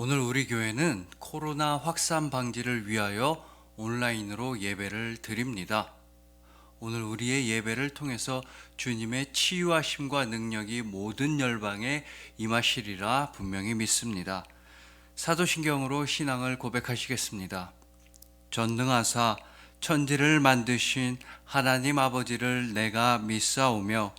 오늘 우리 교회는 코로나 확산 방지를 위하여 온라인으로 예배를 드립니다. 오늘 우리의 예배를 통해서 주님의 치유하심과 능력이 모든 열방에 임하시리라 분명히 믿습니다. 사도신경으로 신앙을 고백하시겠습니다. 전능하사 천지를 만드신 하나님 아버지를 내가 믿사오며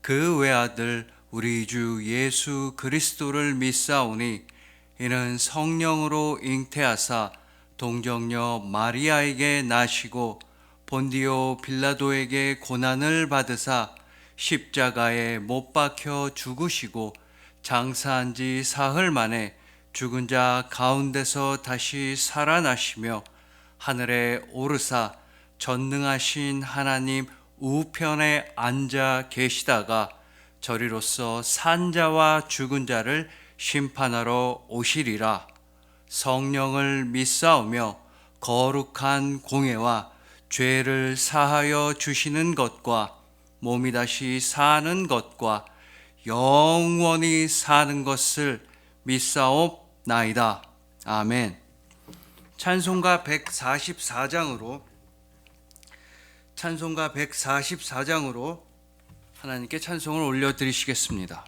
그 외아들 우리 주 예수 그리스도를 믿사오니 이는 성령으로 잉태하사 동정녀 마리아에게 나시고 본디오 빌라도에게 고난을 받으사 십자가에 못 박혀 죽으시고 장사한 지 사흘 만에 죽은 자 가운데서 다시 살아나시며 하늘에 오르사 전능하신 하나님 우편에 앉아 계시다가 저리로서 산 자와 죽은 자를 심판하러 오시리라. 성령을 믿사오며 거룩한 공예와 죄를 사하여 주시는 것과 몸이 다시 사는 것과 영원히 사는 것을 믿사옵나이다. 아멘. 찬송가 144장으로 하나님께 찬송을 올려드리시겠습니다.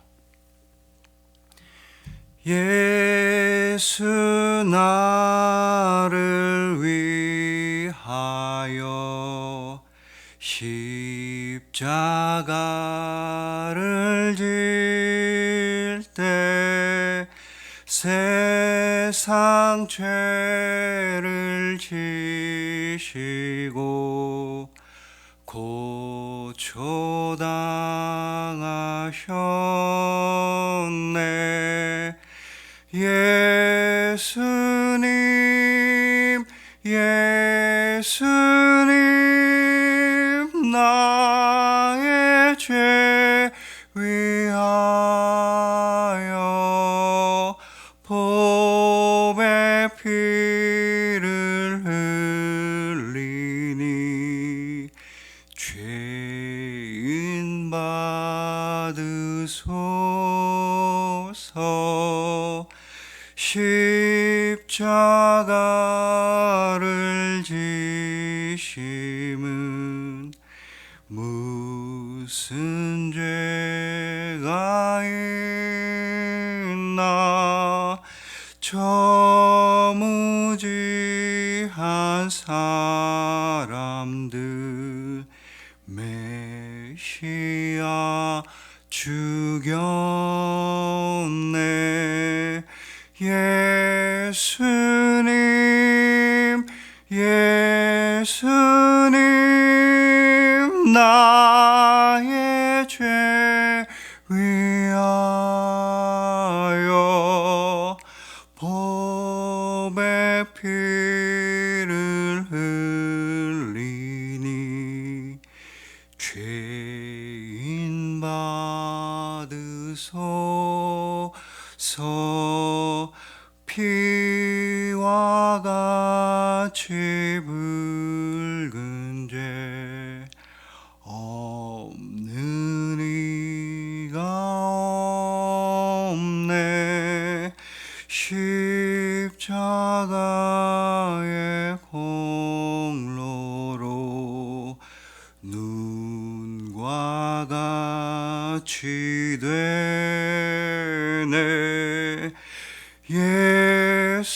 예수 나를 위하여 십자가를 질 때 세상 죄를 지시고 고초당하셨네. 예수님 나의 죄 위하여 보배 피를 흘리니 죄인 받으소서. 십자가를 지심은 무슨 죄가 있나. 저 무지한 사람들 메시아 죽였네. 예수님 나의 죄 위하여 보배 피를 흘리니 죄인 받으소서. 피와 같이 붉은 죄 없는 이가 없네. 십자가의 공로로 눈과 같이 되네. 예수님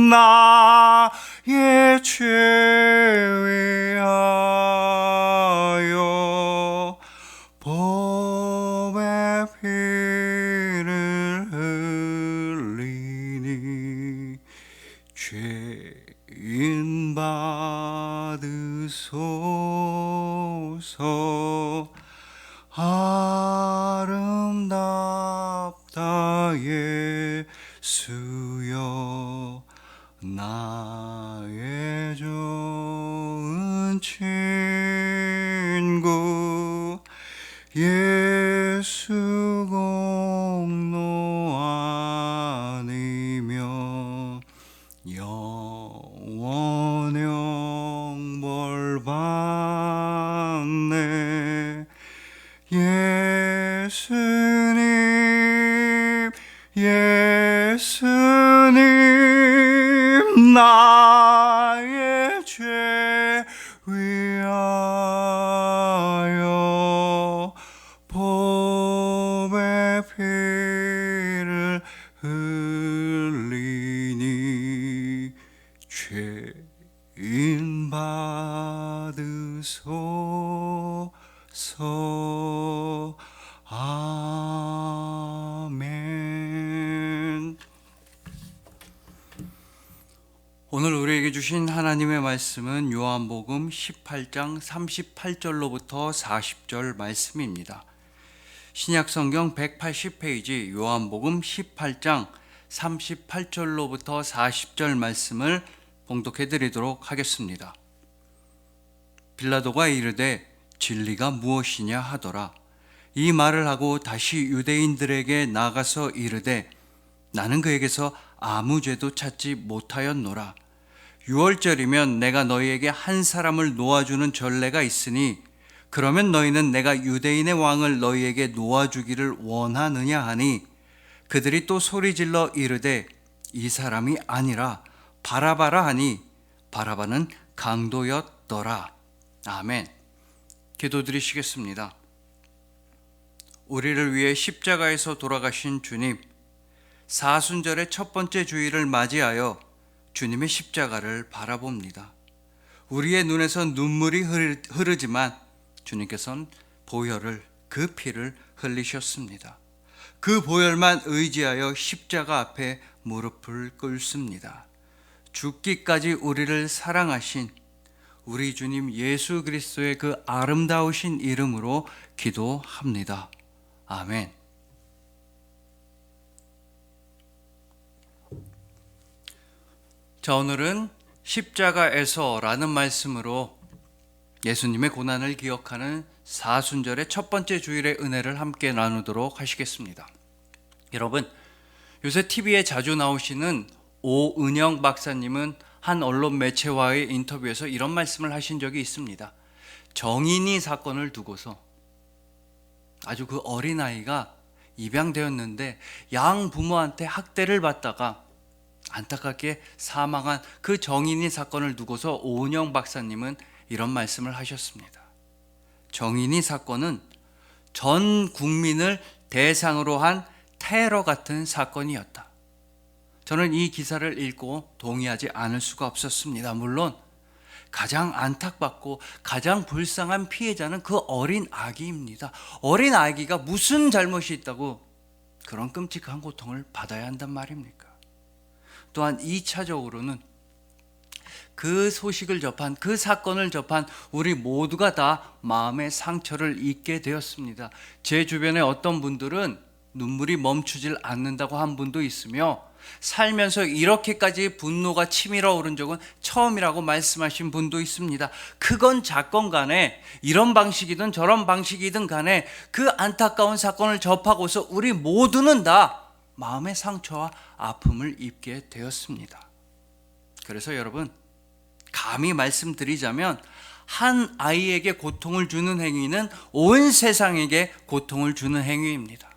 나의 죄 위하여 보배 피를 흘리니 죄인 받으소서. 아름답다 예수여 나의 좋은 친구. 예수 공로 아니면 영원형 벌 받네. 예수님, 예수님, 나의 죄 위하여 보배 피를 흘리니 죄인 받으소서. 아멘. 오늘 우리에게 주신 하나님의 말씀은 요한복음 18장 38절로부터 40절 말씀입니다. 신약성경 180페이지 요한복음 18장 38절로부터 40절 말씀을 봉독해 드리도록 하겠습니다. 빌라도가 이르되 진리가 무엇이냐 하더라. 이 말을 하고 다시 유대인들에게 나가서 이르되 나는 그에게서 아무 죄도 찾지 못하였노라. 유월절이면 내가 너희에게 한 사람을 놓아주는 전례가 있으니 그러면 너희는 내가 유대인의 왕을 너희에게 놓아주기를 원하느냐 하니 그들이 또 소리질러 이르되 이 사람이 아니라 바라바라 하니 바라바는 강도였더라. 아멘. 기도드리시겠습니다. 우리를 위해 십자가에서 돌아가신 주님, 사순절의 첫 번째 주일을 맞이하여 주님의 십자가를 바라봅니다. 우리의 눈에서 눈물이 흐르지만 주님께서는 보혈을, 그 피를 흘리셨습니다. 그 보혈만 의지하여 십자가 앞에 무릎을 꿇습니다. 죽기까지 우리를 사랑하신 우리 주님 예수 그리스도의 그 아름다우신 이름으로 기도합니다. 아멘. 자, 오늘은 십자가에서라는 말씀으로 예수님의 고난을 기억하는 사순절의 첫 번째 주일의 은혜를 함께 나누도록 하시겠습니다. 여러분, 요새 TV에 자주 나오시는 오은영 박사님은 한 언론 매체와의 인터뷰에서 이런 말씀을 하신 적이 있습니다. 정인이 사건을 두고서 아주 그 어린아이가 입양되었는데 양 부모한테 학대를 받다가 안타깝게 사망한 그 정인이 사건을 두고서 오은영 박사님은 이런 말씀을 하셨습니다. 정인이 사건은 전 국민을 대상으로 한 테러 같은 사건이었다. 저는 이 기사를 읽고 동의하지 않을 수가 없었습니다. 물론 가장 안타깝고 가장 불쌍한 피해자는 그 어린 아기입니다. 어린 아기가 무슨 잘못이 있다고 그런 끔찍한 고통을 받아야 한단 말입니까? 또한 2차적으로는 그 소식을 접한, 그 사건을 접한 우리 모두가 다 마음의 상처를 입게 되었습니다. 제 주변에 어떤 분들은 눈물이 멈추질 않는다고 한 분도 있으며 살면서 이렇게까지 분노가 치밀어 오른 적은 처음이라고 말씀하신 분도 있습니다. 크건 작건 간에 이런 방식이든 저런 방식이든 간에 그 안타까운 사건을 접하고서 우리 모두는 다 마음의 상처와 아픔을 입게 되었습니다. 그래서 여러분, 감히 말씀드리자면 한 아이에게 고통을 주는 행위는 온 세상에게 고통을 주는 행위입니다.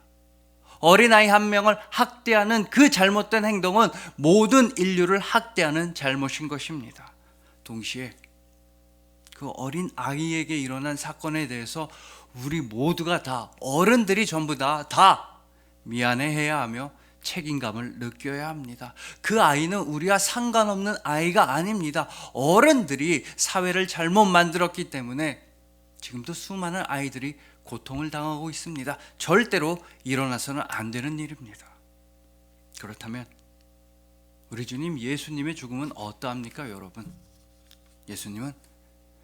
어린아이 한 명을 학대하는 그 잘못된 행동은 모든 인류를 학대하는 잘못인 것입니다. 동시에 그 어린 아이에게 일어난 사건에 대해서 우리 모두가 다, 어른들이 전부 다 미안해해야 하며 책임감을 느껴야 합니다. 그 아이는 우리와 상관없는 아이가 아닙니다. 어른들이 사회를 잘못 만들었기 때문에 지금도 수많은 아이들이 고통을 당하고 있습니다. 절대로 일어나서는 안 되는 일입니다. 그렇다면 우리 주님 예수님의 죽음은 어떠합니까, 여러분? 예수님은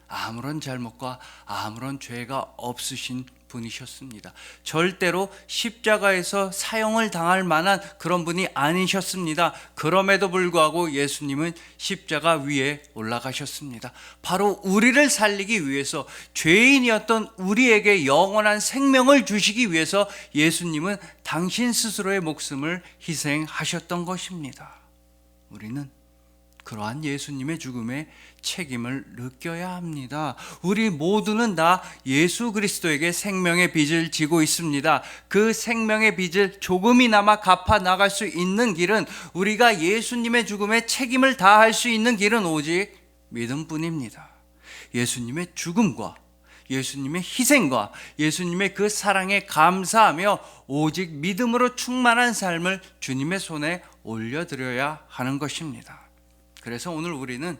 아무런 잘못과 아무런 죄가 없으신 분이셨습니다. 절대로 십자가에서 사형을 당할 만한 그런 분이 아니셨습니다. 그럼에도 불구하고 예수님은 십자가 위에 올라가셨습니다. 바로 우리를 살리기 위해서, 죄인이었던 우리에게 영원한 생명을 주시기 위해서 예수님은 당신 스스로의 목숨을 희생하셨던 것입니다. 우리는 그러한 예수님의 죽음에 책임을 느껴야 합니다. 우리 모두는 다 예수 그리스도에게 생명의 빚을 지고 있습니다. 그 생명의 빚을 조금이나마 갚아 나갈 수 있는 길은, 우리가 예수님의 죽음에 책임을 다할 수 있는 길은 오직 믿음뿐입니다. 예수님의 죽음과 예수님의 희생과 예수님의 그 사랑에 감사하며 오직 믿음으로 충만한 삶을 주님의 손에 올려드려야 하는 것입니다. 그래서 오늘 우리는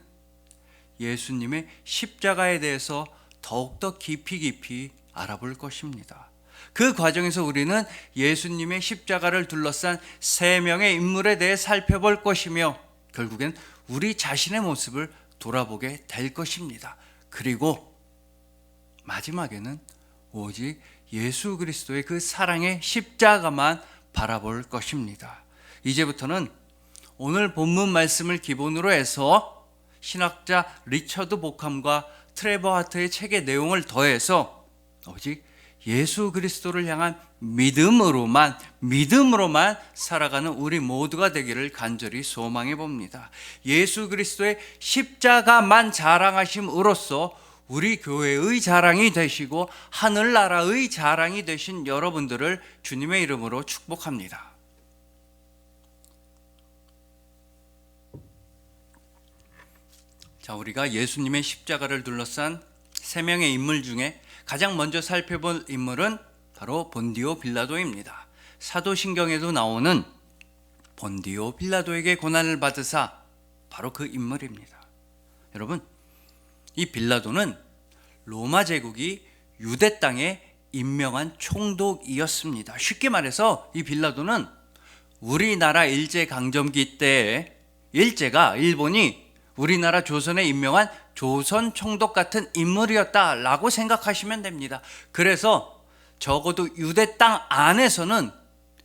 예수님의 십자가에 대해서 더욱더 깊이 알아볼 것입니다. 그 과정에서 우리는 예수님의 십자가를 둘러싼 세 명의 인물에 대해 살펴볼 것이며, 결국엔 우리 자신의 모습을 돌아보게 될 것입니다. 그리고 마지막에는 오직 예수 그리스도의 그 사랑의 십자가만 바라볼 것입니다. 이제부터는 오늘 본문 말씀을 기본으로 해서 신학자 리처드 보캄과 트레버 하트의 책의 내용을 더해서 오직 예수 그리스도를 향한 믿음으로만 살아가는 우리 모두가 되기를 간절히 소망해 봅니다. 예수 그리스도의 십자가만 자랑하심으로써 우리 교회의 자랑이 되시고 하늘나라의 자랑이 되신 여러분들을 주님의 이름으로 축복합니다. 자, 우리가 예수님의 십자가를 둘러싼 세 명의 인물 중에 가장 먼저 살펴볼 인물은 바로 본디오 빌라도입니다. 사도신경에도 나오는 본디오 빌라도에게 고난을 받으사 바로 그 인물입니다. 여러분, 이 빌라도는 로마 제국이 유대 땅에 임명한 총독이었습니다. 쉽게 말해서 이 빌라도는 우리나라 일제강점기 때에 일본이 우리나라 조선에 임명한 조선 총독 같은 인물이었다라고 생각하시면 됩니다. 그래서 적어도 유대 땅 안에서는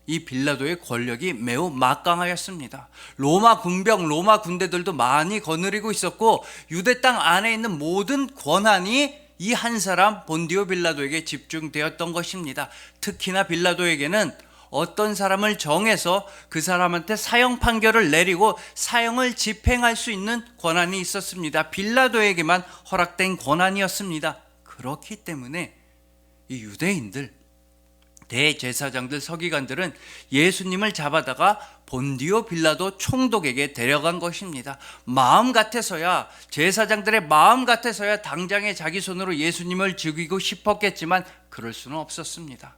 이 빌라도의 권력이 매우 막강하였습니다. 로마 군병, 로마 군대들도 많이 거느리고 있었고, 유대 땅 안에 있는 모든 권한이 이 한 사람 본디오 빌라도에게 집중되었던 것입니다. 특히나 빌라도에게는 어떤 사람을 정해서 그 사람한테 사형 판결을 내리고 사형을 집행할 수 있는 권한이 있었습니다. 빌라도에게만 허락된 권한이었습니다. 그렇기 때문에 이 유대인들, 대제사장들, 서기관들은 예수님을 잡아다가 본디오 빌라도 총독에게 데려간 것입니다. 마음 같아서야, 제사장들의 마음 같아서야 당장에 자기 손으로 예수님을 죽이고 싶었겠지만 그럴 수는 없었습니다.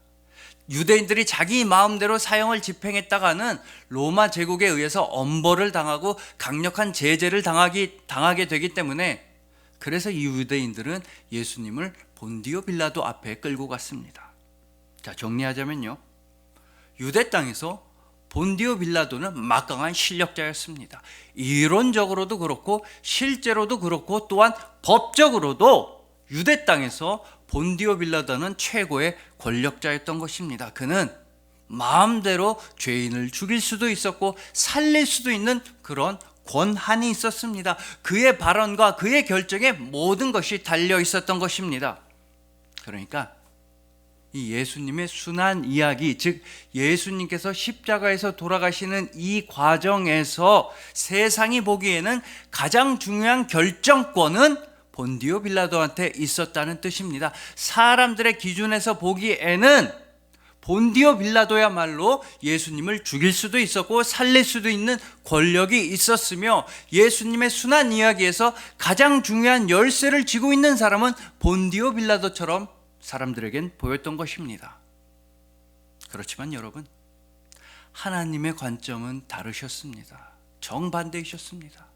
유대인들이 자기 마음대로 사형을 집행했다가는 로마 제국에 의해서 엄벌을 당하고 강력한 제재를 당하게 되기 때문에, 그래서 이 유대인들은 예수님을 본디오 빌라도 앞에 끌고 갔습니다. 자, 정리하자면요, 유대 땅에서 본디오 빌라도는 막강한 실력자였습니다. 이론적으로도 그렇고 실제로도 그렇고 또한 법적으로도 유대 땅에서 본디오 빌라도는 최고의 권력자였던 것입니다. 그는 마음대로 죄인을 죽일 수도 있었고 살릴 수도 있는 그런 권한이 있었습니다. 그의 발언과 그의 결정에 모든 것이 달려 있었던 것입니다. 그러니까 이 예수님의 순환 이야기, 즉 예수님께서 십자가에서 돌아가시는 이 과정에서 세상이 보기에는 가장 중요한 결정권은 본디오 빌라도한테 있었다는 뜻입니다. 사람들의 기준에서 보기에는 본디오 빌라도야말로 예수님을 죽일 수도 있었고 살릴 수도 있는 권력이 있었으며, 예수님의 순환 이야기에서 가장 중요한 열쇠를 쥐고 있는 사람은 본디오 빌라도처럼 사람들에겐 보였던 것입니다. 그렇지만 여러분, 하나님의 관점은 다르셨습니다. 정반대이셨습니다.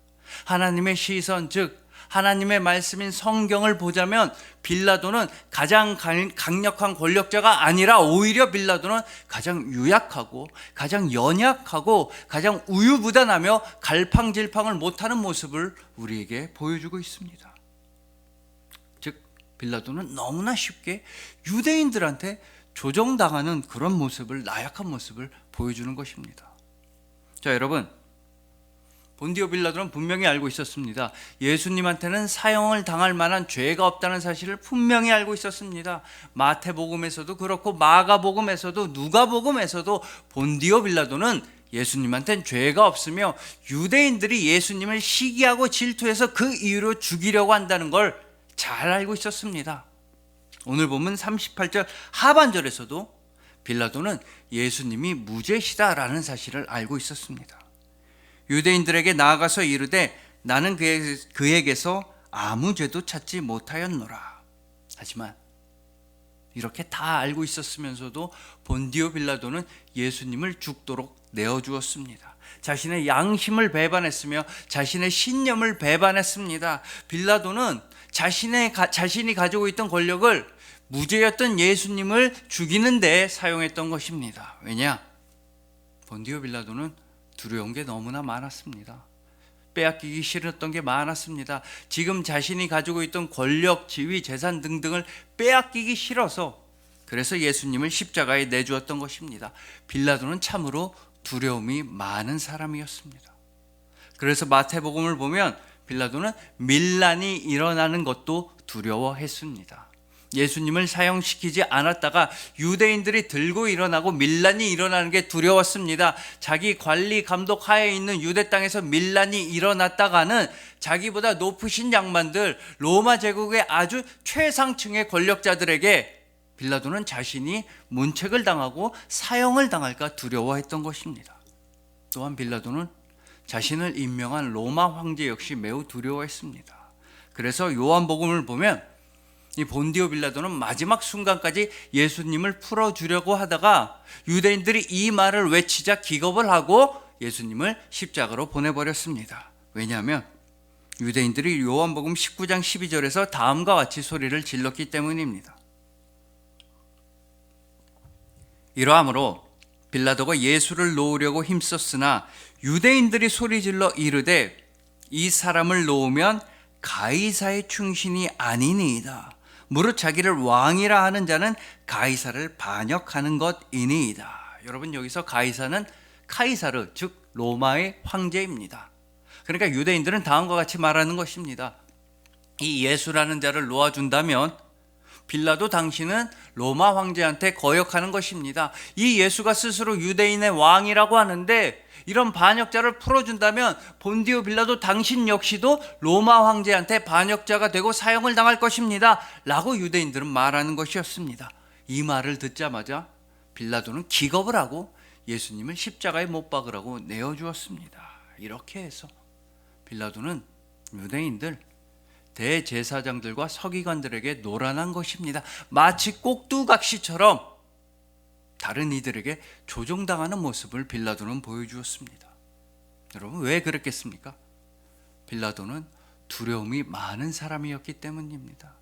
하나님의 시선, 즉 하나님의 말씀인 성경을 보자면 빌라도는 가장 강력한 권력자가 아니라 오히려 빌라도는 가장 유약하고 가장 연약하고 가장 우유부단하며 갈팡질팡을 못하는 모습을 우리에게 보여주고 있습니다. 즉 빌라도는 너무나 쉽게 유대인들한테 조종당하는 그런 모습을, 나약한 모습을 보여주는 것입니다. 자, 여러분, 본디오 빌라도는 분명히 알고 있었습니다. 예수님한테는 사형을 당할 만한 죄가 없다는 사실을 분명히 알고 있었습니다. 마태복음에서도 그렇고 마가복음에서도 누가복음에서도 본디오 빌라도는 예수님한테는 죄가 없으며 유대인들이 예수님을 시기하고 질투해서 그 이유로 죽이려고 한다는 걸 잘 알고 있었습니다. 오늘 보면 38절 하반절에서도 빌라도는 예수님이 무죄시다라는 사실을 알고 있었습니다. 유대인들에게 나아가서 이르되 나는 그에게서 아무 죄도 찾지 못하였노라. 하지만 이렇게 다 알고 있었으면서도 본디오 빌라도는 예수님을 죽도록 내어주었습니다. 자신의 양심을 배반했으며 자신의 신념을 배반했습니다. 빌라도는 자신이 가지고 있던 권력을 무죄였던 예수님을 죽이는 데 사용했던 것입니다. 왜냐? 본디오 빌라도는 두려운 게 너무나 많았습니다. 빼앗기기 싫었던 게 많았습니다. 지금 자신이 가지고 있던 권력, 지위, 재산 등등을 빼앗기기 싫어서 그래서 예수님을 십자가에 내주었던 것입니다. 빌라도는 참으로 두려움이 많은 사람이었습니다. 그래서 마태복음을 보면 빌라도는 밀란이 일어나는 것도 두려워했습니다. 예수님을 사형시키지 않았다가 유대인들이 들고 일어나고 밀란이 일어나는 게 두려웠습니다. 자기 관리 감독 하에 있는 유대 땅에서 밀란이 일어났다가는 자기보다 높으신 양반들, 로마 제국의 아주 최상층의 권력자들에게 빌라도는 자신이 문책을 당하고 사형을 당할까 두려워했던 것입니다. 또한 빌라도는 자신을 임명한 로마 황제 역시 매우 두려워했습니다. 그래서 요한복음을 보면 이 본디오 빌라도는 마지막 순간까지 예수님을 풀어주려고 하다가 유대인들이 이 말을 외치자 기겁을 하고 예수님을 십자가로 보내버렸습니다. 왜냐하면 유대인들이 요한복음 19장 12절에서 다음과 같이 소리를 질렀기 때문입니다. 이러하므로 빌라도가 예수를 놓으려고 힘썼으나 유대인들이 소리질러 이르되 이 사람을 놓으면 가이사의 충신이 아니니이다. 무릇 자기를 왕이라 하는 자는 가이사를 반역하는 것이니이다. 여러분, 여기서 가이사는 카이사르, 즉 로마의 황제입니다. 그러니까 유대인들은 다음과 같이 말하는 것입니다. 이 예수라는 자를 놓아준다면 빌라도 당신은 로마 황제한테 거역하는 것입니다. 이 예수가 스스로 유대인의 왕이라고 하는데 이런 반역자를 풀어준다면 본디오 빌라도 당신 역시도 로마 황제한테 반역자가 되고 사형을 당할 것입니다 라고 유대인들은 말하는 것이었습니다. 이 말을 듣자마자 빌라도는 기겁을 하고 예수님을 십자가에 못 박으라고 내어주었습니다. 이렇게 해서 빌라도는 유대인들 대제사장들과 서기관들에게 노란한 것입니다. 마치 꼭두각시처럼 다른 이들에게 조종당하는 모습을 빌라도는 보여주었습니다. 여러분, 왜 그랬겠습니까? 빌라도는 두려움이 많은 사람이었기 때문입니다.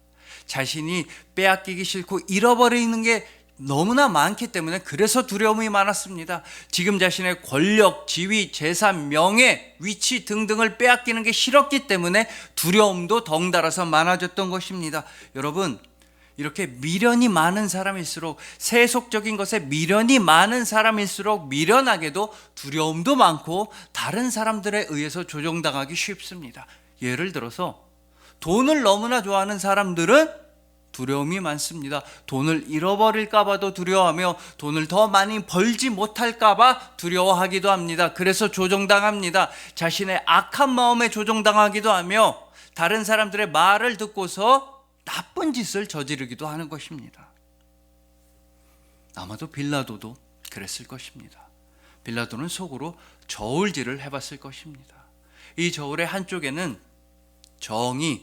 자신이 빼앗기기 싫고 잃어버리는 게 너무나 많기 때문에 그래서 두려움이 많았습니다. 지금 자신의 권력, 지위, 재산, 명예, 위치 등등을 빼앗기는 게 싫었기 때문에 두려움도 덩달아서 많아졌던 것입니다. 여러분, 이렇게 미련이 많은 사람일수록, 세속적인 것에 미련이 많은 사람일수록 미련하게도 두려움도 많고 다른 사람들에 의해서 조종당하기 쉽습니다. 예를 들어서 돈을 너무나 좋아하는 사람들은 두려움이 많습니다. 돈을 잃어버릴까 봐도 두려워하며 돈을 더 많이 벌지 못할까 봐 두려워하기도 합니다. 그래서 조종당합니다. 자신의 악한 마음에 조종당하기도 하며 다른 사람들의 말을 듣고서 나쁜 짓을 저지르기도 하는 것입니다. 아마도 빌라도도 그랬을 것입니다. 빌라도는 속으로 저울질을 해봤을 것입니다. 이 저울의 한쪽에는 정의,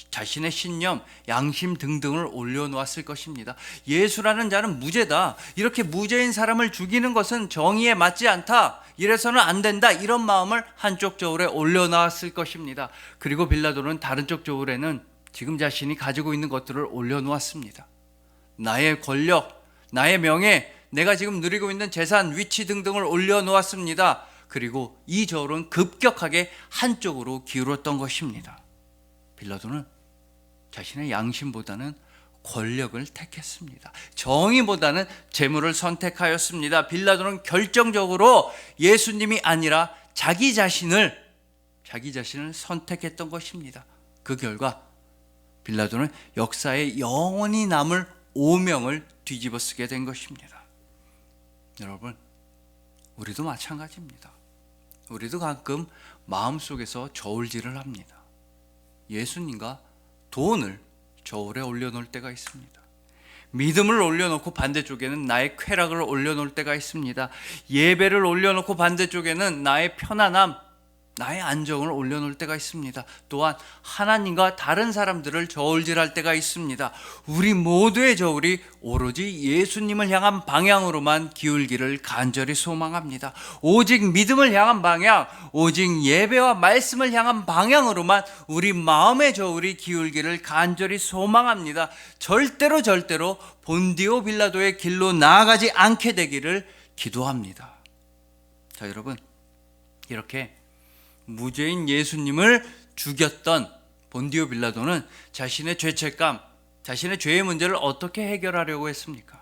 자신의 신념, 양심 등등을 올려놓았을 것입니다. 예수라는 자는 무죄다. 이렇게 무죄인 사람을 죽이는 것은 정의에 맞지 않다. 이래서는 안 된다. 이런 마음을 한쪽 저울에 올려놓았을 것입니다. 그리고 빌라도는 다른 쪽 저울에는 지금 자신이 가지고 있는 것들을 올려놓았습니다. 나의 권력, 나의 명예, 내가 지금 누리고 있는 재산, 위치 등등을 올려놓았습니다. 그리고 이 저울은 급격하게 한쪽으로 기울었던 것입니다. 빌라도는 자신의 양심보다는 권력을 택했습니다. 정의보다는 재물을 선택하였습니다. 빌라도는 결정적으로 예수님이 아니라 자기 자신을 선택했던 것입니다. 그 결과 빌라도는 역사에 영원히 남을 오명을 뒤집어 쓰게 된 것입니다. 여러분, 우리도 마찬가지입니다. 우리도 가끔 마음속에서 저울질을 합니다. 예수님과 돈을 저울에 올려놓을 때가 있습니다. 믿음을 올려놓고 반대쪽에는 나의 쾌락을 올려놓을 때가 있습니다. 예배를 올려놓고 반대쪽에는 나의 편안함, 나의 안정을 올려놓을 때가 있습니다. 또한 하나님과 다른 사람들을 저울질할 때가 있습니다. 우리 모두의 저울이 오로지 예수님을 향한 방향으로만 기울기를 간절히 소망합니다. 오직 믿음을 향한 방향, 오직 예배와 말씀을 향한 방향으로만 우리 마음의 저울이 기울기를 간절히 소망합니다. 절대로 본디오 빌라도의 길로 나아가지 않게 되기를 기도합니다. 자, 여러분, 이렇게 무죄인 예수님을 죽였던 본디오 빌라도는 자신의 죄책감, 자신의 죄의 문제를 어떻게 해결하려고 했습니까?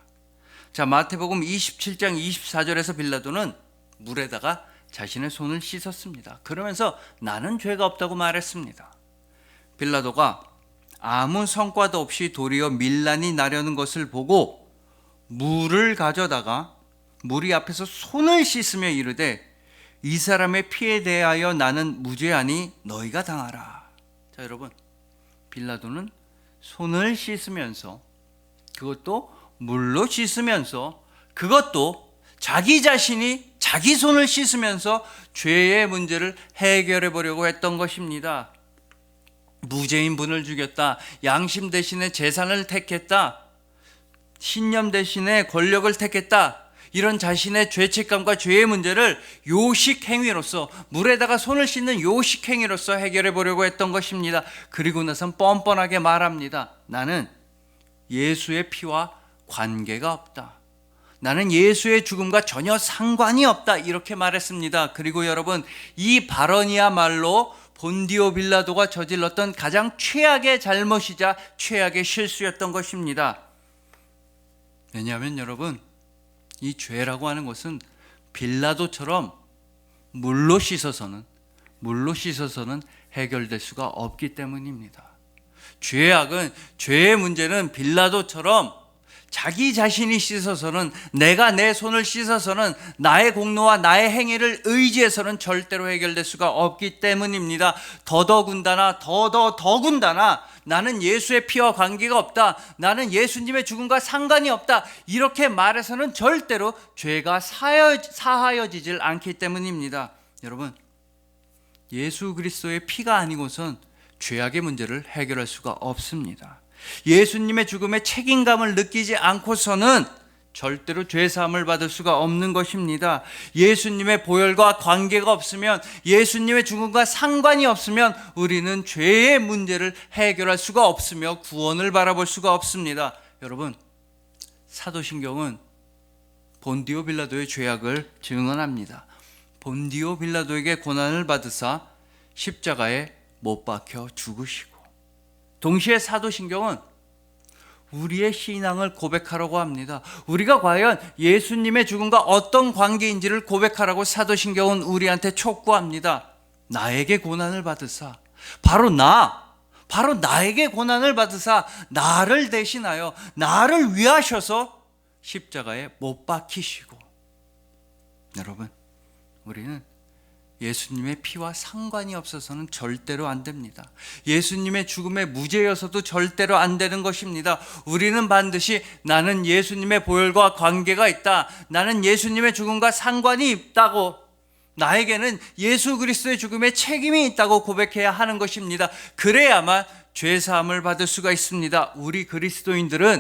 자, 마태복음 27장 24절에서 빌라도는 물에다가 자신의 손을 씻었습니다. 그러면서 나는 죄가 없다고 말했습니다. 빌라도가 아무 성과도 없이 도리어 밀란이 나려는 것을 보고 물을 가져다가 무리 앞에서 손을 씻으며 이르되 이 사람의 피에 대하여 나는 무죄하니 너희가 당하라. 자, 여러분, 빌라도는 손을 씻으면서, 그것도 물로 씻으면서, 그것도 자기 자신이 자기 손을 씻으면서 죄의 문제를 해결해 보려고 했던 것입니다. 무죄인 분을 죽였다, 양심 대신에 재산을 택했다, 신념 대신에 권력을 택했다, 이런 자신의 죄책감과 죄의 문제를 요식 행위로서, 물에다가 손을 씻는 요식 행위로서 해결해 보려고 했던 것입니다. 그리고 나선 뻔뻔하게 말합니다. 나는 예수의 피와 관계가 없다. 나는 예수의 죽음과 전혀 상관이 없다. 이렇게 말했습니다. 그리고 여러분, 이 발언이야말로 본디오 빌라도가 저질렀던 가장 최악의 잘못이자 최악의 실수였던 것입니다. 왜냐하면 여러분, 이 죄라고 하는 것은 빌라도처럼 물로 씻어서는 해결될 수가 없기 때문입니다. 죄의 문제는 빌라도처럼 자기 자신이 씻어서는, 내가 내 손을 씻어서는, 나의 공로와 나의 행위를 의지해서는 절대로 해결될 수가 없기 때문입니다. 더더군다나 나는 예수의 피와 관계가 없다, 나는 예수님의 죽음과 상관이 없다, 이렇게 말해서는 절대로 죄가 사하여지질 않기 때문입니다. 여러분, 예수 그리스도의 피가 아니고선 죄악의 문제를 해결할 수가 없습니다. 예수님의 죽음에 책임감을 느끼지 않고서는 절대로 죄사함을 받을 수가 없는 것입니다. 예수님의 보혈과 관계가 없으면, 예수님의 죽음과 상관이 없으면 우리는 죄의 문제를 해결할 수가 없으며 구원을 바라볼 수가 없습니다. 여러분, 사도신경은 본디오 빌라도의 죄악을 증언합니다. 본디오 빌라도에게 고난을 받으사 십자가에 못 박혀 죽으시고, 동시에 사도신경은 우리의 신앙을 고백하라고 합니다. 우리가 과연 예수님의 죽음과 어떤 관계인지를 고백하라고 사도신경은 우리한테 촉구합니다. 나에게 고난을 받으사, 바로 나에게 고난을 받으사 나를 대신하여 나를 위하셔서 십자가에 못 박히시고, 여러분, 우리는 예수님의 피와 상관이 없어서는 절대로 안 됩니다. 예수님의 죽음에 무죄여서도 절대로 안 되는 것입니다. 우리는 반드시 나는 예수님의 보혈과 관계가 있다, 나는 예수님의 죽음과 상관이 있다고, 나에게는 예수 그리스도의 죽음에 책임이 있다고 고백해야 하는 것입니다. 그래야만 죄사함을 받을 수가 있습니다. 우리 그리스도인들은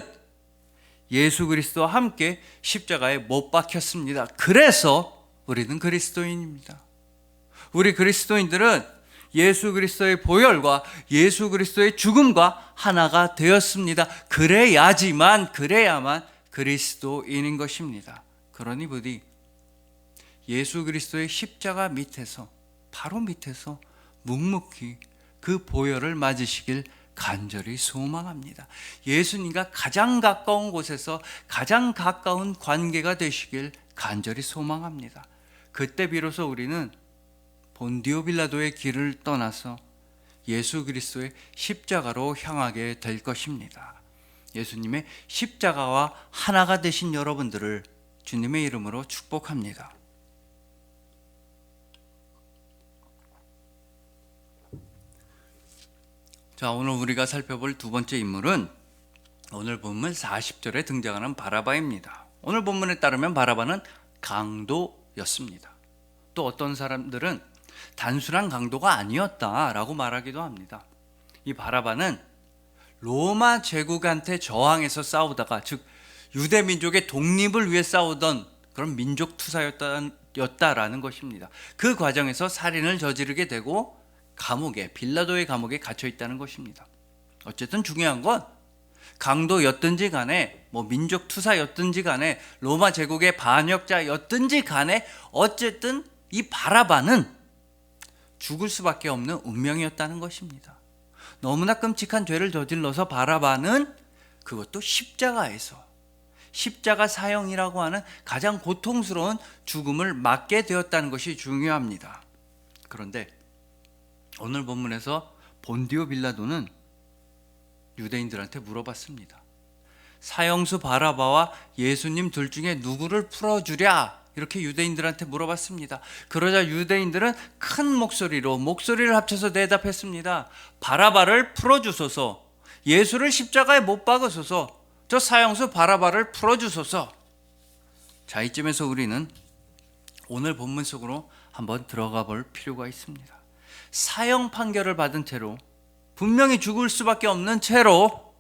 예수 그리스도와 함께 십자가에 못 박혔습니다. 그래서 우리는 그리스도인입니다. 우리 그리스도인들은 예수 그리스도의 보혈과 예수 그리스도의 죽음과 하나가 되었습니다. 그래야만 그리스도인인 것입니다. 그러니 부디 예수 그리스도의 십자가 밑에서, 바로 밑에서 묵묵히 그 보혈을 맞으시길 간절히 소망합니다. 예수님과 가장 가까운 곳에서 가장 가까운 관계가 되시길 간절히 소망합니다. 그때 비로소 우리는 본디오 빌라도의 길을 떠나서 예수 그리스도의 십자가로 향하게 될 것입니다. 예수님의 십자가와 하나가 되신 여러분들을 주님의 이름으로 축복합니다. 자, 오늘 우리가 살펴볼 두 번째 인물은 오늘 본문 40절에 등장하는 바라바입니다. 오늘 본문에 따르면 바라바는 강도였습니다. 또 어떤 사람들은 단순한 강도가 아니었다라고 말하기도 합니다. 이 바라바는 로마 제국한테 저항해서 싸우다가, 즉 유대 민족의 독립을 위해 싸우던 그런 민족 투사였다라는 것입니다. 그 과정에서 살인을 저지르게 되고 빌라도의 감옥에 갇혀 있다는 것입니다. 어쨌든 중요한 건 강도였든지 간에 민족 투사였든지 간에 로마 제국의 반역자였든지 간에 어쨌든 이 바라바는 죽을 수밖에 없는 운명이었다는 것입니다. 너무나 끔찍한 죄를 저질러서 바라바는 그것도 십자가 사형이라고 하는 가장 고통스러운 죽음을 맞게 되었다는 것이 중요합니다. 그런데 오늘 본문에서 본디오 빌라도는 유대인들한테 물어봤습니다. 사형수 바라바와 예수님 둘 중에 누구를 풀어주랴? 이렇게 유대인들한테 물어봤습니다. 그러자 유대인들은 큰 목소리를 합쳐서 대답했습니다. 바라바를 풀어주소서. 예수를 십자가에 못 박으소서. 저 사형수 바라바를 풀어주소서. 자, 이쯤에서 우리는 오늘 본문 속으로 한번 들어가 볼 필요가 있습니다. 사형 판결을 받은 채로, 분명히 죽을 수밖에 없는 채로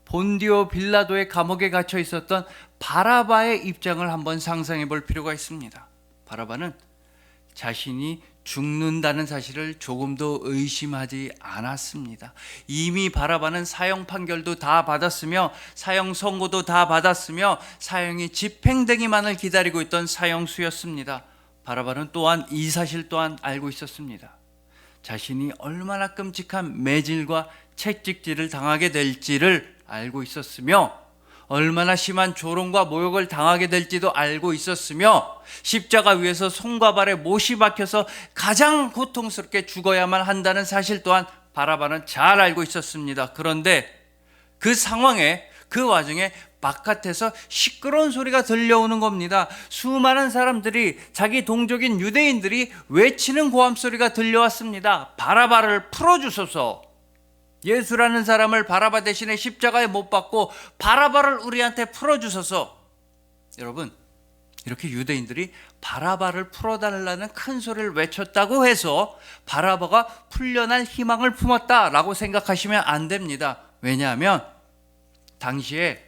본디오 빌라도의 감옥에 갇혀 있었던 바라바의 입장을 한번 상상해 볼 필요가 있습니다. 바라바는 자신이 죽는다는 사실을 조금도 의심하지 않았습니다. 이미 바라바는 사형 판결도 다 받았으며 사형 선고도 다 받았으며 사형이 집행되기만을 기다리고 있던 사형수였습니다. 바라바는 또한 이 사실 또한 알고 있었습니다. 자신이 얼마나 끔찍한 매질과 채찍질을 당하게 될지를 알고 있었으며, 얼마나 심한 조롱과 모욕을 당하게 될지도 알고 있었으며, 십자가 위에서 손과 발에 못이 박혀서 가장 고통스럽게 죽어야만 한다는 사실 또한 바라바는 잘 알고 있었습니다. 그런데 그 상황에, 그 와중에 바깥에서 시끄러운 소리가 들려오는 겁니다. 수많은 사람들이, 자기 동족인 유대인들이 외치는 고함 소리가 들려왔습니다. 바라바를 풀어주소서. 예수라는 사람을 바라바 대신에 십자가에 못 박고 바라바를 우리한테 풀어주소서. 여러분, 이렇게 유대인들이 바라바를 풀어달라는 큰 소리를 외쳤다고 해서 바라바가 풀려날 희망을 품었다라고 생각하시면 안 됩니다. 왜냐하면 당시에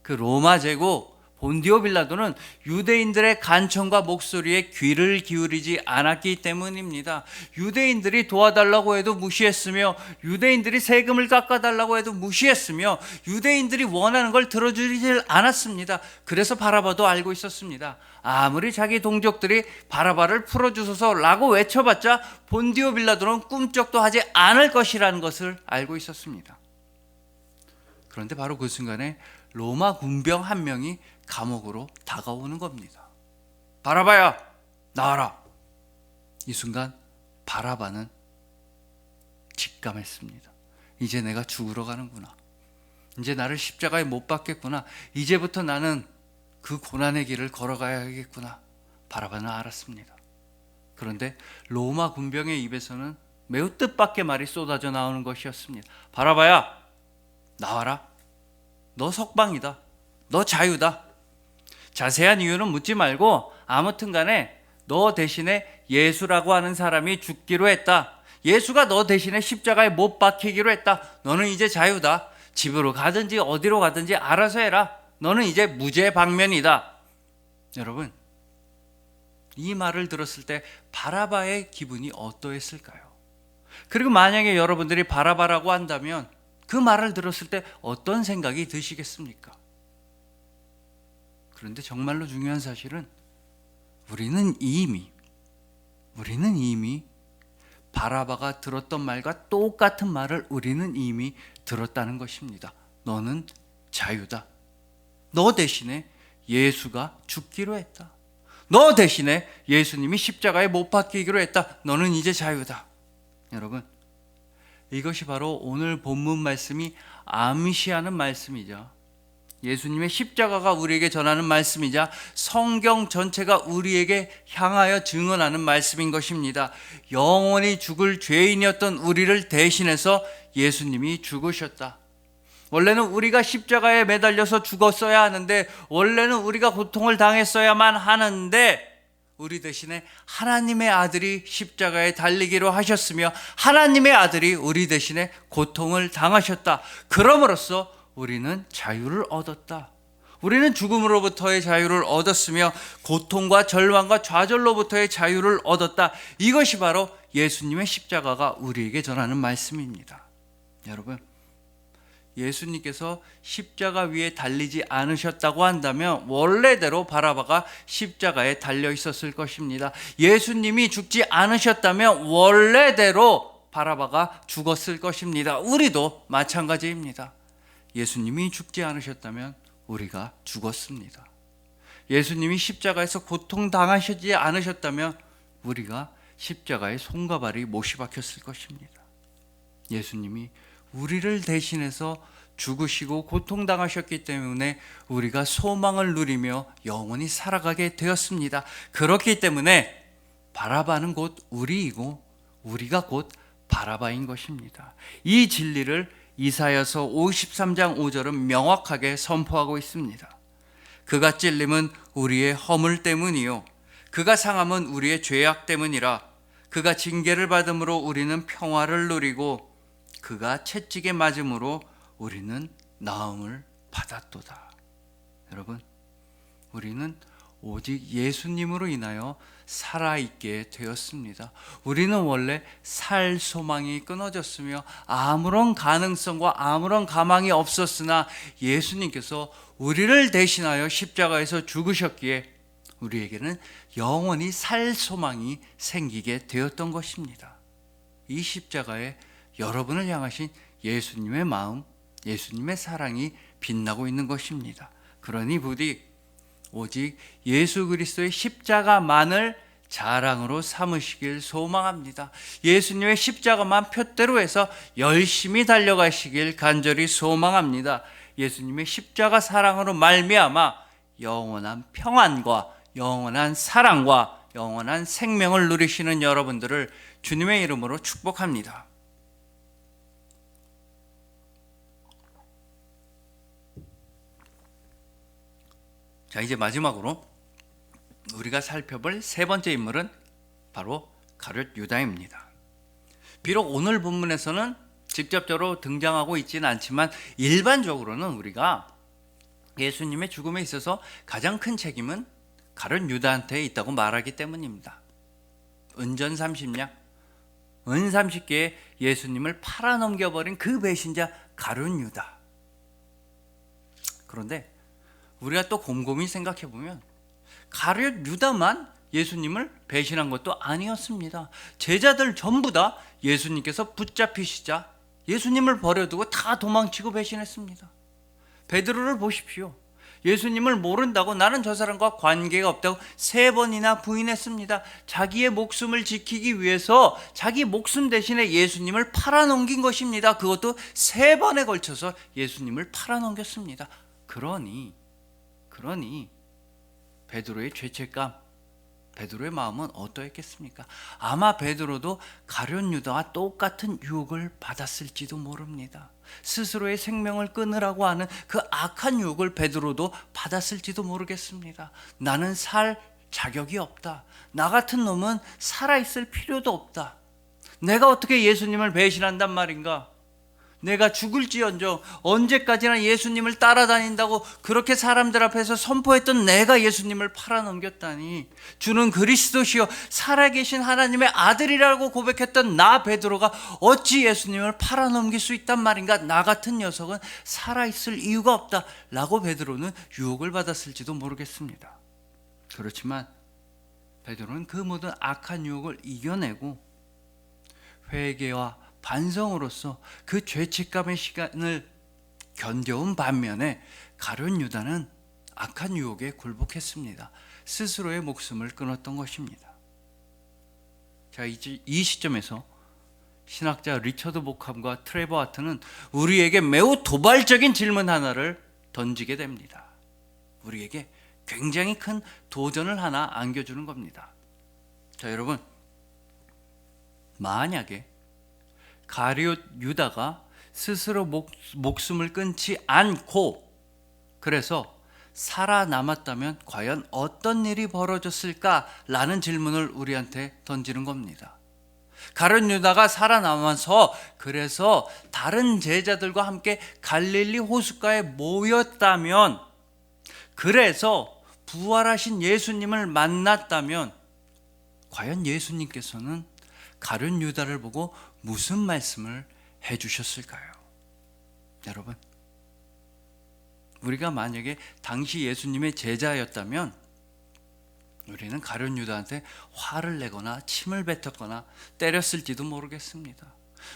그 로마 제국 본디오 빌라도는 유대인들의 간청과 목소리에 귀를 기울이지 않았기 때문입니다. 유대인들이 도와달라고 해도 무시했으며, 유대인들이 세금을 깎아달라고 해도 무시했으며, 유대인들이 원하는 걸 들어주지 않았습니다. 그래서 바라바도 알고 있었습니다. 아무리 자기 동족들이 바라바를 풀어주소서라고 외쳐봤자 본디오 빌라도는 꿈쩍도 하지 않을 것이라는 것을 알고 있었습니다. 그런데 바로 그 순간에 로마 군병 한 명이 감옥으로 다가오는 겁니다. 바라바야, 나와라. 이 순간 바라바는 직감했습니다. 이제 내가 죽으러 가는구나. 이제 나를 십자가에 못 박겠구나. 이제부터 나는 그 고난의 길을 걸어가야겠구나. 바라바는 알았습니다. 그런데 로마 군병의 입에서는 매우 뜻밖의 말이 쏟아져 나오는 것이었습니다. 바라바야, 나와라. 너 석방이다. 너 자유다. 자세한 이유는 묻지 말고 아무튼 간에 너 대신에 예수라고 하는 사람이 죽기로 했다. 예수가 너 대신에 십자가에 못 박히기로 했다. 너는 이제 자유다. 집으로 가든지 어디로 가든지 알아서 해라. 너는 이제 무죄방면이다. 여러분, 이 말을 들었을 때 바라바의 기분이 어떠했을까요? 그리고 만약에 여러분들이 바라바라고 한다면 그 말을 들었을 때 어떤 생각이 드시겠습니까? 그런데 정말로 중요한 사실은 우리는 이미 바라바가 들었던 말과 똑같은 말을 우리는 이미 들었다는 것입니다. 너는 자유다. 너 대신에 예수가 죽기로 했다. 너 대신에 예수님이 십자가에 못 박히기로 했다. 너는 이제 자유다. 여러분, 이것이 바로 오늘 본문 말씀이 암시하는 말씀이죠. 예수님의 십자가가 우리에게 전하는 말씀이자 성경 전체가 우리에게 향하여 증언하는 말씀인 것입니다. 영원히 죽을 죄인이었던 우리를 대신해서 예수님이 죽으셨다. 원래는 우리가 십자가에 매달려서 죽었어야 하는데, 원래는 우리가 고통을 당했어야만 하는데, 우리 대신에 하나님의 아들이 십자가에 달리기로 하셨으며 하나님의 아들이 우리 대신에 고통을 당하셨다. 그럼으로써 우리는 자유를 얻었다. 우리는 죽음으로부터의 자유를 얻었으며 고통과 절망과 좌절로부터의 자유를 얻었다. 이것이 바로 예수님의 십자가가 우리에게 전하는 말씀입니다. 여러분, 예수님께서 십자가 위에 달리지 않으셨다고 한다면 원래대로 바라바가 십자가에 달려 있었을 것입니다. 예수님이 죽지 않으셨다면 원래대로 바라바가 죽었을 것입니다. 우리도 마찬가지입니다. 예수님이 죽지 않으셨다면 우리가 죽었습니다. 예수님이 십자가에서 고통당하시지 않으셨다면 우리가 십자가에 손과 발이 못이 박혔을 것입니다. 예수님이 우리를 대신해서 죽으시고 고통당하셨기 때문에 우리가 소망을 누리며 영원히 살아가게 되었습니다. 그렇기 때문에 바라바는 곧 우리이고 우리가 곧 바라바인 것입니다. 이 진리를 이사야서 53장 5절은 명확하게 선포하고 있습니다. 그가 찔림은 우리의 허물 때문이요 그가 상함은 우리의 죄악 때문이라. 그가 징계를 받음으로 우리는 평화를 누리고 그가 채찍에 맞음으로 우리는 나음을 받았도다. 여러분, 우리는 오직 예수님으로 인하여 살아있게 되었습니다. 우리는 원래 살 소망이 끊어졌으며 아무런 가능성과 아무런 가망이 없었으나 예수님께서 우리를 대신하여 십자가에서 죽으셨기에 우리에게는 영원히 살 소망이 생기게 되었던 것입니다. 이 십자가에 여러분을 향하신 예수님의 마음, 예수님의 사랑이 빛나고 있는 것입니다. 그러니 부디 오직 예수 그리스도의 십자가만을 자랑으로 삼으시길 소망합니다. 예수님의 십자가만 표대로 해서 열심히 달려가시길 간절히 소망합니다. 예수님의 십자가 사랑으로 말미암아 영원한 평안과 영원한 사랑과 영원한 생명을 누리시는 여러분들을 주님의 이름으로 축복합니다. 자, 이제 마지막으로 우리가 살펴볼 세 번째 인물은 바로 가룟 유다입니다. 비록 오늘 본문에서는 직접적으로 등장하고 있지는 않지만 일반적으로는 우리가 예수님의 죽음에 있어서 가장 큰 책임은 가룟 유다한테 있다고 말하기 때문입니다. 은전 30냥, 은 30개에 예수님을 팔아넘겨버린 그 배신자 가룟 유다. 그런데 우리가 또 곰곰이 생각해 보면 가룟 유다만 예수님을 배신한 것도 아니었습니다. 제자들 전부 다 예수님께서 붙잡히시자 예수님을 버려두고 다 도망치고 배신했습니다. 베드로를 보십시오. 예수님을 모른다고 나는 저 사람과 관계가 없다고 3번이나 부인했습니다. 자기의 목숨을 지키기 위해서 자기 목숨 대신에 예수님을 팔아넘긴 것입니다. 그것도 3번에 걸쳐서 예수님을 팔아넘겼습니다. 그러니 베드로의 죄책감, 베드로의 마음은 어떠했겠습니까? 아마 베드로도 가룟 유다와 똑같은 유혹을 받았을지도 모릅니다. 스스로의 생명을 끊으라고 하는 그 악한 유혹을 베드로도 받았을지도 모르겠습니다. 나는 살 자격이 없다. 나 같은 놈은 살아있을 필요도 없다. 내가 어떻게 예수님을 배신한단 말인가? 내가 죽을지언정 언제까지나 예수님을 따라다닌다고 그렇게 사람들 앞에서 선포했던 내가 예수님을 팔아넘겼다니, 주는 그리스도시요 살아계신 하나님의 아들이라고 고백했던 나 베드로가 어찌 예수님을 팔아넘길 수 있단 말인가? 나 같은 녀석은 살아있을 이유가 없다 라고 베드로는 유혹을 받았을지도 모르겠습니다. 그렇지만 베드로는 그 모든 악한 유혹을 이겨내고 회개와 반성으로서 그 죄책감의 시간을 견뎌온 반면에 가룟 유다는 악한 유혹에 굴복했습니다. 스스로의 목숨을 끊었던 것입니다. 자, 이제 이 시점에서 신학자 리처드 보캄과 트레버 하트는 우리에게 매우 도발적인 질문 하나를 던지게 됩니다. 우리에게 굉장히 큰 도전을 하나 안겨주는 겁니다. 자, 여러분, 만약에 가룟 유다가 스스로 목숨을 끊지 않고, 그래서 살아남았다면 과연 어떤 일이 벌어졌을까라는 질문을 우리한테 던지는 겁니다. 가룟 유다가 살아남아서 그래서 다른 제자들과 함께 갈릴리 호숫가에 모였다면, 그래서 부활하신 예수님을 만났다면, 과연 예수님께서는 가룟 유다를 보고 무슨 말씀을 해주셨을까요? 여러분, 우리가 만약에 당시 예수님의 제자였다면 우리는 가룟 유다한테 화를 내거나 침을 뱉었거나 때렸을지도 모르겠습니다.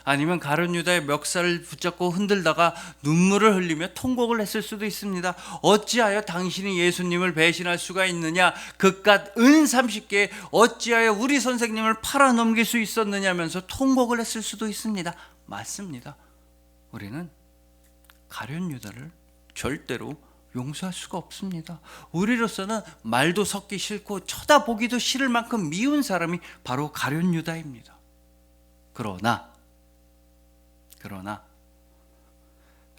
아니면 가룟 유다의 멱살을 붙잡고 흔들다가 눈물을 흘리며 통곡을 했을 수도 있습니다. 어찌하여 당신이 예수님을 배신할 수가 있느냐, 그깟 은 30개 어찌하여 우리 선생님을 팔아넘길 수 있었느냐면서 통곡을 했을 수도 있습니다. 맞습니다. 우리는 가룟 유다를 절대로 용서할 수가 없습니다. 우리로서는 말도 섞기 싫고 쳐다보기도 싫을 만큼 미운 사람이 바로 가룟 유다입니다. 그러나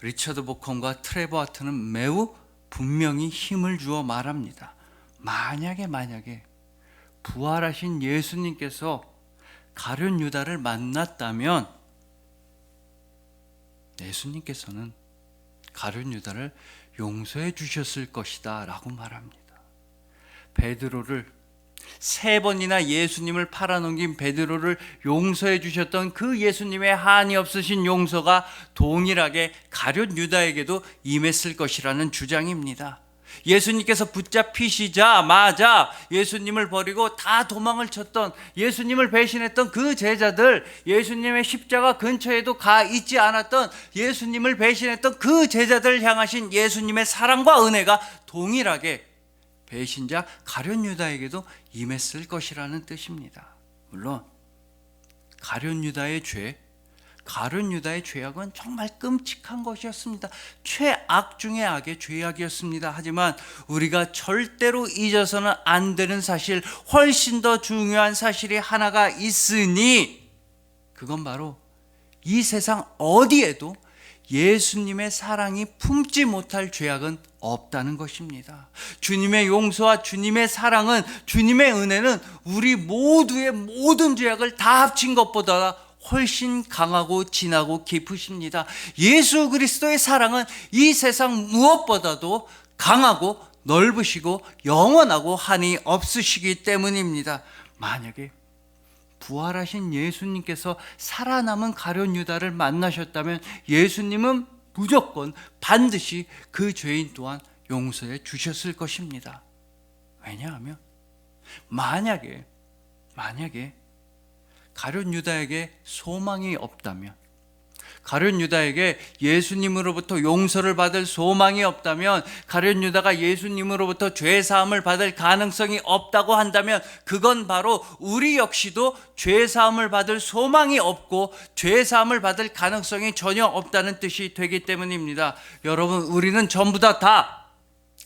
리처드 보컨과 트레버 하트는 매우 분명히 힘을 주어 말합니다. 만약에 부활하신 예수님께서 가룟 유다를 만났다면 예수님께서는 가룟 유다를 용서해 주셨을 것이다 라고 말합니다. 베드로를 3번이나 예수님을 팔아넘긴 베드로를 용서해 주셨던 그 예수님의 한이 없으신 용서가 동일하게 가룟 유다에게도 임했을 것이라는 주장입니다. 예수님께서 붙잡히시자마자 예수님을 버리고 다 도망을 쳤던, 예수님을 배신했던 그 제자들, 예수님의 십자가 근처에도 가 있지 않았던 예수님을 배신했던 그 제자들 향하신 예수님의 사랑과 은혜가 동일하게 배신자 가룟 유다에게도 임했을 것이라는 뜻입니다. 물론 가룟 유다의 죄악은 정말 끔찍한 것이었습니다. 최악 중의 악의 죄악이었습니다. 하지만 우리가 절대로 잊어서는 안 되는 사실, 훨씬 더 중요한 사실이 하나가 있으니, 그건 바로 이 세상 어디에도 예수님의 사랑이 품지 못할 죄악은 없다는 것입니다. 주님의 용서와 주님의 사랑은, 주님의 은혜는 우리 모두의 모든 죄악을 다 합친 것보다 훨씬 강하고 진하고 깊으십니다. 예수 그리스도의 사랑은 이 세상 무엇보다도 강하고 넓으시고 영원하고 한이 없으시기 때문입니다. 만약에 부활하신 예수님께서 살아남은 가룟 유다를 만나셨다면 예수님은 무조건 반드시 그 죄인 또한 용서해 주셨을 것입니다. 왜냐하면 만약에 가룟 유다에게 소망이 없다면, 가룟 유다에게 예수님으로부터 용서를 받을 소망이 없다면, 가룟 유다가 예수님으로부터 죄사함을 받을 가능성이 없다고 한다면, 그건 바로 우리 역시도 죄사함을 받을 소망이 없고 죄사함을 받을 가능성이 전혀 없다는 뜻이 되기 때문입니다. 여러분, 우리는 전부 다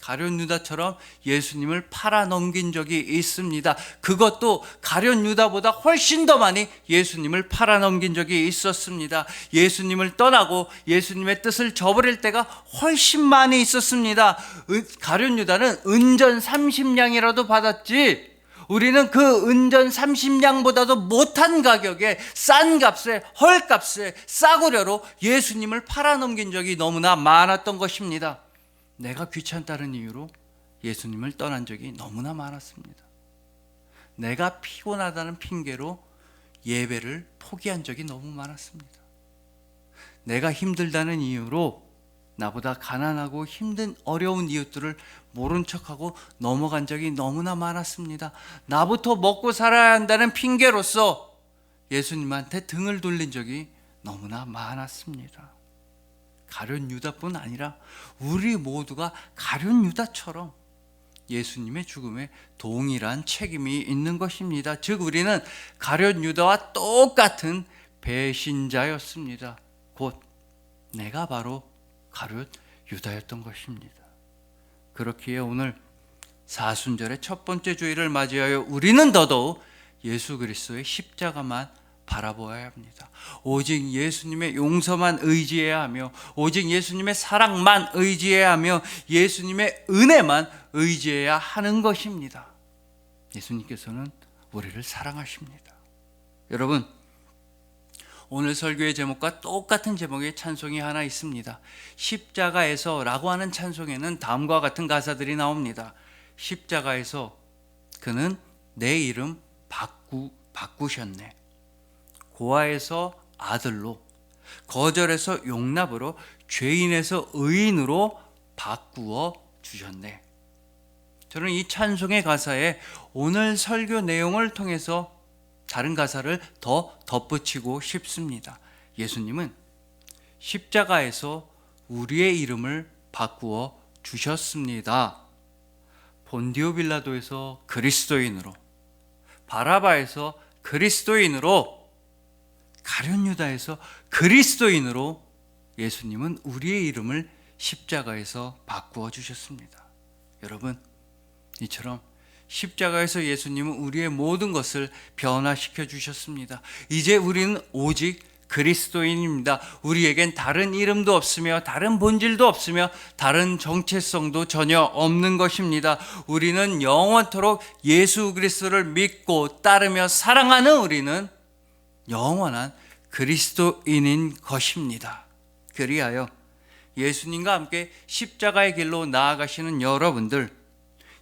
가룟 유다처럼 예수님을 팔아넘긴 적이 있습니다. 그것도 가룟 유다보다 훨씬 더 많이 예수님을 팔아넘긴 적이 있었습니다. 예수님을 떠나고 예수님의 뜻을 저버릴 때가 훨씬 많이 있었습니다. 가룟 유다는 은전 30냥이라도 받았지, 우리는 그 은전 30냥보다도 못한 가격에, 싼 값에, 헐값에, 싸구려로 예수님을 팔아넘긴 적이 너무나 많았던 것입니다. 내가 귀찮다는 이유로 예수님을 떠난 적이 너무나 많았습니다. 내가 피곤하다는 핑계로 예배를 포기한 적이 너무 많았습니다. 내가 힘들다는 이유로 나보다 가난하고 힘든 어려운 이웃들을 모른 척하고 넘어간 적이 너무나 많았습니다. 나부터 먹고 살아야 한다는 핑계로서 예수님한테 등을 돌린 적이 너무나 많았습니다. 가룟 유다뿐 아니라 우리 모두가 가룟 유다처럼 예수님의 죽음에 동일한 책임이 있는 것입니다. 즉 우리는 가룟 유다와 똑같은 배신자였습니다. 곧 내가 바로 가룟 유다였던 것입니다. 그렇기에 오늘 사순절의 첫 번째 주일을 맞이하여 우리는 더더욱 예수 그리스도의 십자가만 바라보아야 합니다. 오직 예수님의 용서만 의지해야 하며, 오직 예수님의 사랑만 의지해야 하며, 예수님의 은혜만 의지해야 하는 것입니다. 예수님께서는 우리를 사랑하십니다. 여러분, 오늘 설교의 제목과 똑같은 제목의 찬송이 하나 있습니다. 십자가에서 라고 하는 찬송에는 다음과 같은 가사들이 나옵니다. 십자가에서 그는 내 이름 바꾸셨네. 고아에서 아들로, 거절에서 용납으로, 죄인에서 의인으로 바꾸어 주셨네. 저는 이 찬송의 가사에 오늘 설교 내용을 통해서 다른 가사를 더 덧붙이고 싶습니다. 예수님은 십자가에서 우리의 이름을 바꾸어 주셨습니다. 본디오 빌라도에서 그리스도인으로, 바라바에서 그리스도인으로, 가룟 유다에서 그리스도인으로 예수님은 우리의 이름을 십자가에서 바꾸어 주셨습니다. 여러분, 이처럼 십자가에서 예수님은 우리의 모든 것을 변화시켜 주셨습니다. 이제 우리는 오직 그리스도인입니다. 우리에겐 다른 이름도 없으며 다른 본질도 없으며 다른 정체성도 전혀 없는 것입니다. 우리는 영원토록 예수 그리스도를 믿고 따르며 사랑하는 우리는 영원한 그리스도인인 것입니다. 그리하여 예수님과 함께 십자가의 길로 나아가시는 여러분들,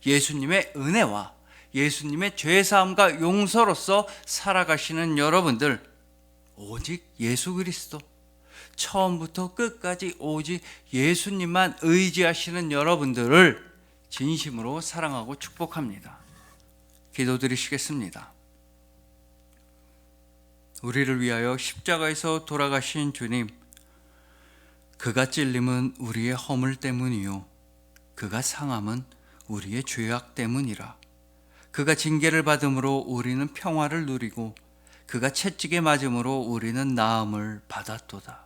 예수님의 은혜와 예수님의 죄사함과 용서로서 살아가시는 여러분들, 오직 예수 그리스도, 처음부터 끝까지 오직 예수님만 의지하시는 여러분들을 진심으로 사랑하고 축복합니다. 기도드리시겠습니다. 우리를 위하여 십자가에서 돌아가신 주님, 그가 찔림은 우리의 허물 때문이요, 그가 상함은 우리의 죄악 때문이라. 그가 징계를 받음으로 우리는 평화를 누리고 그가 채찍에 맞음으로 우리는 나음을 받았도다.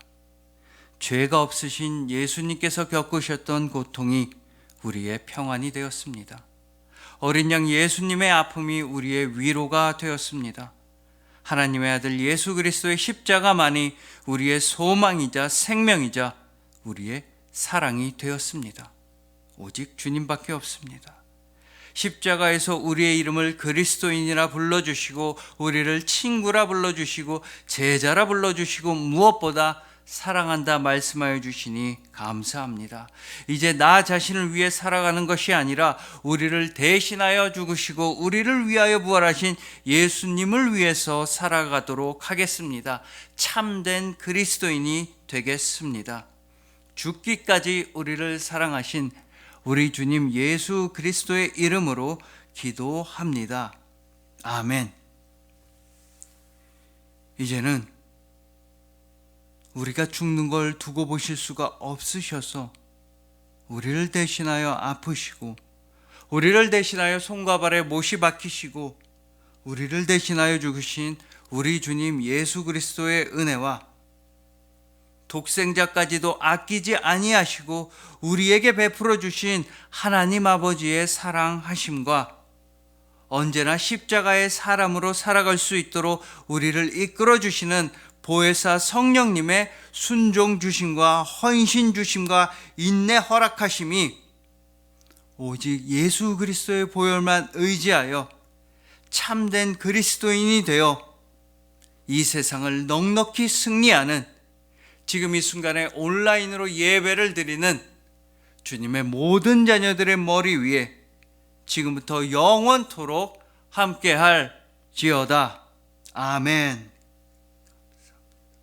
죄가 없으신 예수님께서 겪으셨던 고통이 우리의 평안이 되었습니다. 어린 양 예수님의 아픔이 우리의 위로가 되었습니다. 하나님의 아들 예수 그리스도의 십자가만이 우리의 소망이자 생명이자 우리의 사랑이 되었습니다. 오직 주님밖에 없습니다. 십자가에서 우리의 이름을 그리스도인이라 불러주시고 우리를 친구라 불러주시고 제자라 불러주시고 무엇보다 사랑한다 말씀하여 주시니 감사합니다. 이제 나 자신을 위해 살아가는 것이 아니라 우리를 대신하여 죽으시고 우리를 위하여 부활하신 예수님을 위해서 살아가도록 하겠습니다. 참된 그리스도인이 되겠습니다. 죽기까지 우리를 사랑하신 우리 주님 예수 그리스도의 이름으로 기도합니다. 아멘. 이제는 우리가 죽는 걸 두고 보실 수가 없으셔서 우리를 대신하여 아프시고 우리를 대신하여 손과 발에 못이 박히시고 우리를 대신하여 죽으신 우리 주님 예수 그리스도의 은혜와 독생자까지도 아끼지 아니하시고 우리에게 베풀어 주신 하나님 아버지의 사랑하심과 언제나 십자가의 사람으로 살아갈 수 있도록 우리를 이끌어 주시는 보혜사 성령님의 순종 주심과 헌신 주심과 인내 허락하심이 오직 예수 그리스도의 보혈만 의지하여 참된 그리스도인이 되어 이 세상을 넉넉히 승리하는 지금 이 순간에 온라인으로 예배를 드리는 주님의 모든 자녀들의 머리 위에 지금부터 영원토록 함께할지어다. 아멘.